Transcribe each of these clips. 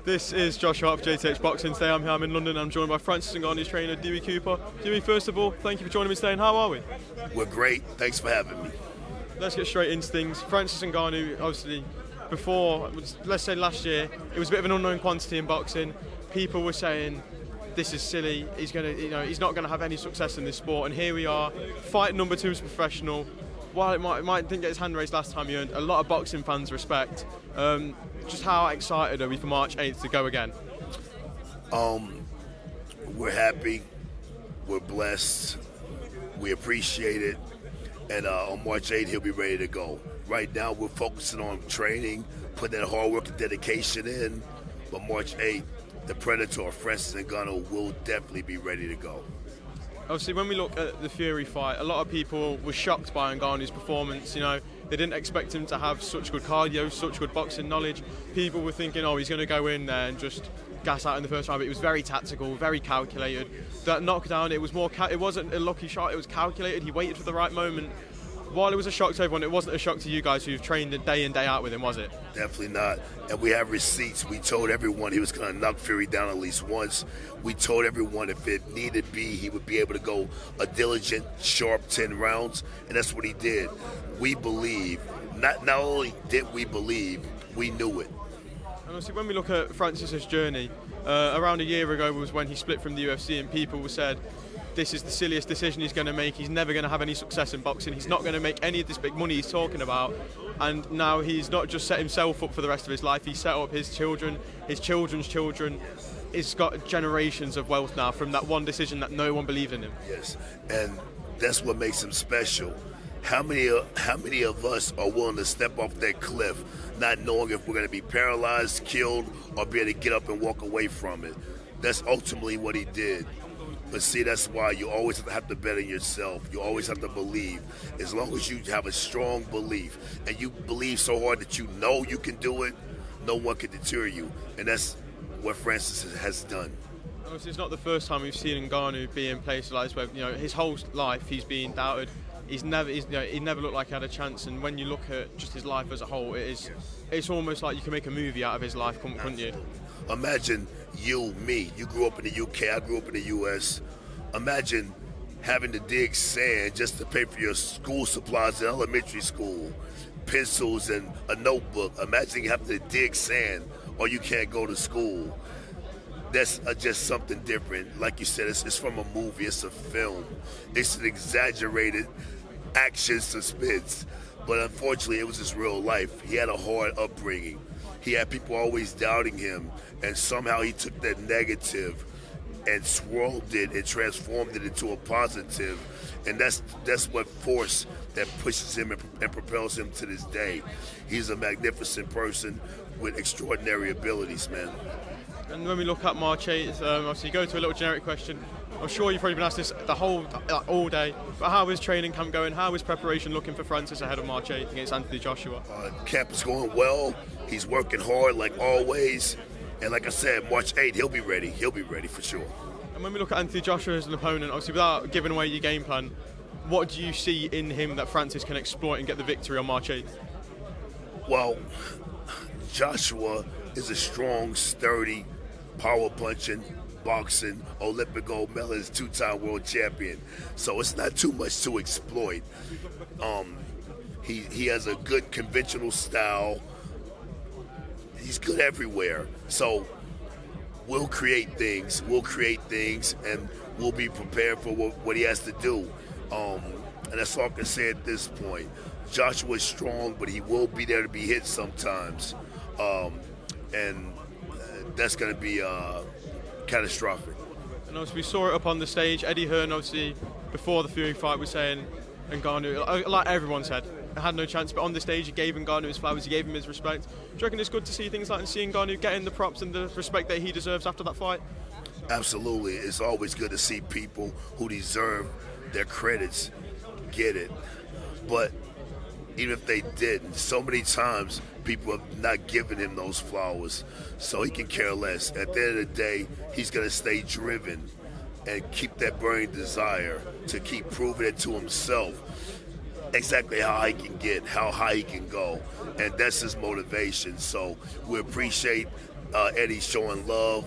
This is Josh Hart for JTH Boxing. Today I'm in London. I'm joined by Francis Ngannou's trainer, Dewey Cooper. Dewey, first of all, thank you for joining me today, and how are we? We're great. Thanks for having me. Let's get straight into things. Francis Ngannou, obviously, before, let's say last year, it was a bit of an unknown quantity in boxing. People were saying, this is silly, he's not going to have any success in this sport, and here we are, fight number 2 as a professional. While it might didn't get his hand raised last time, he earned a lot of boxing fans' respect. Just how excited are we for March 8th to go again? We're happy, we're blessed, we appreciate it, and on March 8th he'll be ready to go. Right now we're focusing on training, putting that hard work and dedication in, but March 8th, the Predator, Francis Ngannou, will definitely be ready to go. Obviously, when we look at the Fury fight, a lot of people were shocked by Ngannou's performance. You know, they didn't expect him to have such good cardio, such good boxing knowledge. People were thinking, oh, he's going to go in there and just gas out in the first round. But it was very tactical, very calculated. That knockdown, it wasn't a lucky shot. It was calculated. He waited for the right moment. While it was a shock to everyone, it wasn't a shock to you guys who've trained day in, day out with him, was it? Definitely not. And we have receipts. We told everyone he was going to knock Fury down at least once. We told everyone if it needed be, he would be able to go a diligent, sharp 10 rounds, and that's what he did. We believe. Not only did we believe, we knew it. And obviously, when we look at Francis's journey, around a year ago was when he split from the UFC, and people said, this is the silliest decision he's going to make. He's never going to have any success in boxing. He's not going to make any of this big money he's talking about. And now he's not just set himself up for the rest of his life. He's set up his children, his children's children. He's got generations of wealth now from that one decision that no one believed in him. Yes, and that's what makes him special. How many of us are willing to step off that cliff not knowing if we're going to be paralyzed, killed, or be able to get up and walk away from it? That's ultimately what he did. But see, that's why you always have to bet on yourself. You always have to believe. As long as you have a strong belief and you believe so hard that you know you can do it, no one can deter you. And that's what Francis has done. Obviously, it's not the first time we've seen Ngannou be in places like this where, his whole life he's been doubted. He never looked like he had a chance. And when you look at just his life as a whole, it's almost like you can make a movie out of his life, couldn't you? Imagine you, me. You grew up in the UK, I grew up in the US. Imagine having to dig sand just to pay for your school supplies in elementary school, pencils and a notebook. Imagine you have to dig sand or you can't go to school. That's just something different. Like you said, it's from a movie, it's a film. It's an exaggerated action suspense. But unfortunately, it was his real life. He had a hard upbringing. He had people always doubting him, and somehow he took that negative and swirled it and transformed it into a positive. And that's what force that pushes him and propels him to this day. He's a magnificent person with extraordinary abilities, man. And when we look at March 8th, obviously you go to a little generic question. I'm sure you've probably been asked this all day, but how is training camp going? How is preparation looking for Francis ahead of March 8th against Anthony Joshua? Camp is going well. He's working hard like always. And like I said, March 8th, he'll be ready. He'll be ready for sure. And when we look at Anthony Joshua as an opponent, obviously without giving away your game plan, what do you see in him that Francis can exploit and get the victory on March 8th? Well, Joshua is a strong, sturdy, power-punching, boxing, Olympic gold medalist, 2-time world champion. So it's not too much to exploit. He has a good conventional style. He's good everywhere. So we'll create things, and we'll be prepared for what he has to do. And that's all I can say at this point. Joshua's strong, but he will be there to be hit sometimes. And that's going to be catastrophic. And obviously we saw it up on the stage. Eddie Hearn, obviously, before the Fury fight, was saying Ngannou, like everyone said, had no chance. But on the stage, he gave Ngannou his flowers, he gave him his respect. Do you reckon it's good to see things like and see Ngannou getting the props and the respect that he deserves after that fight? Absolutely. It's always good to see people who deserve their credits get it. But even if they didn't, so many times people have not given him those flowers, so he can care less. At the end of the day, he's going to stay driven and keep that burning desire to keep proving it to himself exactly how high he can get, how high he can go, and that's his motivation. So we appreciate Eddie showing love.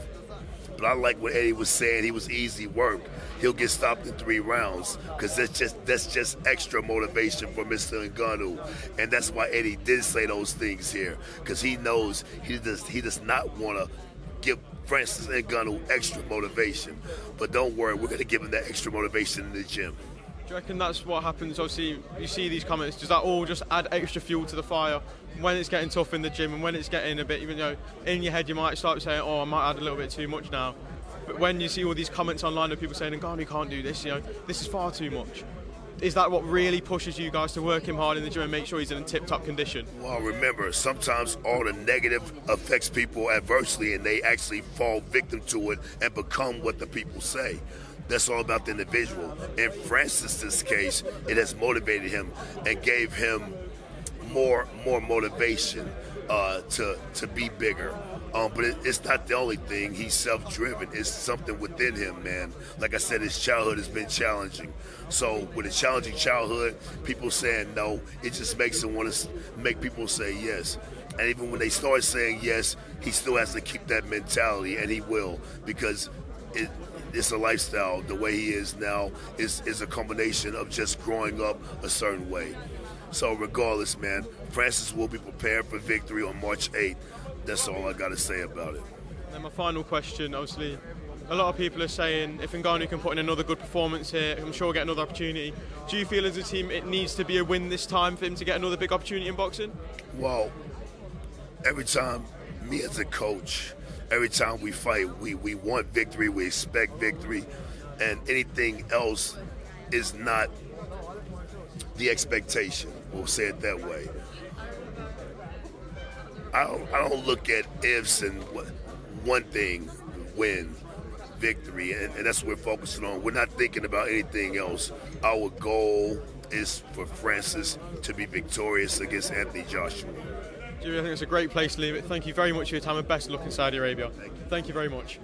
But I like what Eddie was saying. He was easy work. He'll get stopped in 3 rounds because that's just extra motivation for Mr. Ngannou. And that's why Eddie did say those things here, because he knows he does not want to give Francis Ngannou extra motivation. But don't worry, we're going to give him that extra motivation in the gym. Do you reckon that's what happens? Obviously, you see these comments. Does that all just add extra fuel to the fire when it's getting tough in the gym and when it's getting a bit, even though in your head you might start saying, "Oh, I might add a little bit too much now." But when you see all these comments online of people saying, "Ngannou can't do this," this is far too much. Is that what really pushes you guys to work him hard in the gym and make sure he's in tip-top condition? Well, remember, sometimes all the negative affects people adversely, and they actually fall victim to it and become what the people say. That's all about the individual. In Francis's case, it has motivated him and gave him more motivation to be bigger. But it's not the only thing. He's self-driven. It's something within him, man. Like I said, his childhood has been challenging. So with a challenging childhood, people saying no, it just makes him want to make people say yes. And even when they start saying yes, he still has to keep that mentality, and he will, because it's a lifestyle. The way he is now is a combination of just growing up a certain way. So regardless, man, Francis will be prepared for victory on March 8th. That's all I got to say about it. And my final question, obviously, a lot of people are saying if Ngannou can put in another good performance here, I'm sure we'll get another opportunity. Do you feel as a team it needs to be a win this time for him to get another big opportunity in boxing? Well, every time, me as a coach, every time we fight, we want victory, we expect victory, and anything else is not the expectation. We'll say it that way. I don't look at ifs and one thing, win, victory, and that's what we're focusing on. We're not thinking about anything else. Our goal is for Francis to be victorious against Anthony Joshua. Dewey, I think it's a great place to leave it. Thank you very much for your time and best of luck in Saudi Arabia. Thank you very much.